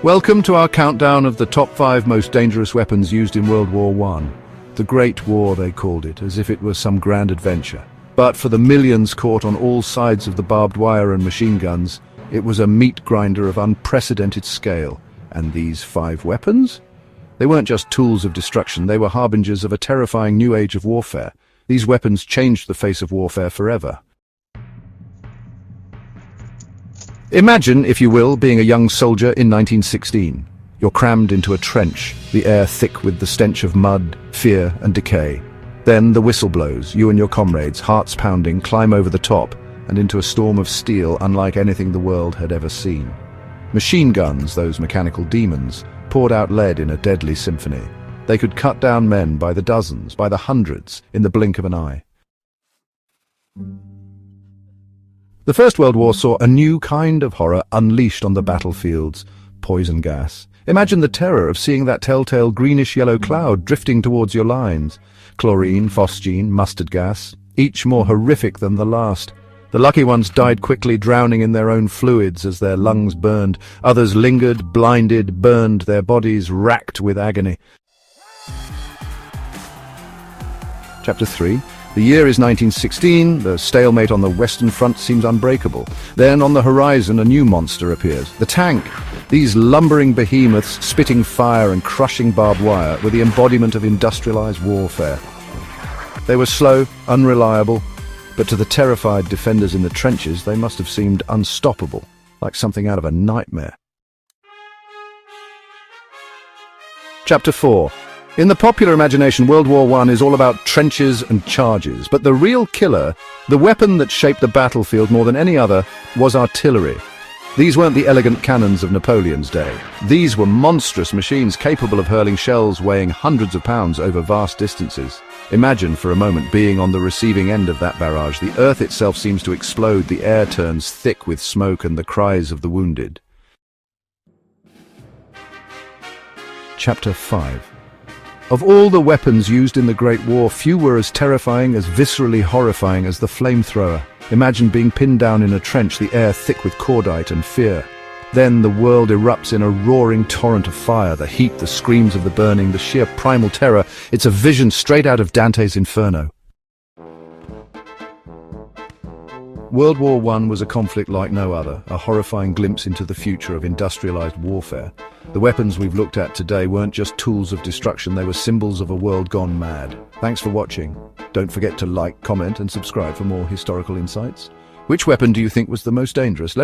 Welcome to our countdown of the top 5 most dangerous weapons used in World War I. The Great War, they called it, as if it was some grand adventure. But for the millions caught on all sides of the barbed wire and machine guns, it was a meat grinder of unprecedented scale. And these 5 weapons? They weren't just tools of destruction, they were harbingers of a terrifying new age of warfare. These weapons changed the face of warfare forever. Imagine, if you will, being a young soldier in 1916. You're crammed into a trench, the air thick with the stench of mud, fear and decay. Then the whistle blows, you and your comrades, hearts pounding, climb over the top and into a storm of steel unlike anything the world had ever seen. Machine guns, those mechanical demons, poured out lead in a deadly symphony. They could cut down men by the dozens, by the hundreds, in the blink of an eye. The First World War saw a new kind of horror unleashed on the battlefields: poison gas. Imagine the terror of seeing that telltale greenish-yellow cloud drifting towards your lines. Chlorine, phosgene, mustard gas, each more horrific than the last. The lucky ones died quickly, drowning in their own fluids as their lungs burned. Others lingered, blinded, burned, their bodies racked with agony. Chapter 3. The year is 1916, the stalemate on the Western Front seems unbreakable. Then on the horizon a new monster appears, the tank. These lumbering behemoths, spitting fire and crushing barbed wire, were the embodiment of industrialized warfare. They were slow, unreliable, but to the terrified defenders in the trenches they must have seemed unstoppable, like something out of a nightmare. Chapter 4. In the popular imagination, World War I is all about trenches and charges, but the real killer, the weapon that shaped the battlefield more than any other, was artillery. These weren't the elegant cannons of Napoleon's day. These were monstrous machines capable of hurling shells weighing hundreds of pounds over vast distances. Imagine for a moment being on the receiving end of that barrage. The earth itself seems to explode, the air turns thick with smoke and the cries of the wounded. Chapter 5. Of all the weapons used in the Great War, few were as terrifying, as viscerally horrifying as the flamethrower. Imagine being pinned down in a trench, the air thick with cordite and fear. Then the world erupts in a roaring torrent of fire, the heat, the screams of the burning, the sheer primal terror. It's a vision straight out of Dante's Inferno. World War I was a conflict like no other, a horrifying glimpse into the future of industrialized warfare. The weapons we've looked at today weren't just tools of destruction, they were symbols of a world gone mad. Thanks for watching. Don't forget to like, comment and subscribe for more historical insights. Which weapon do you think was the most dangerous? Let us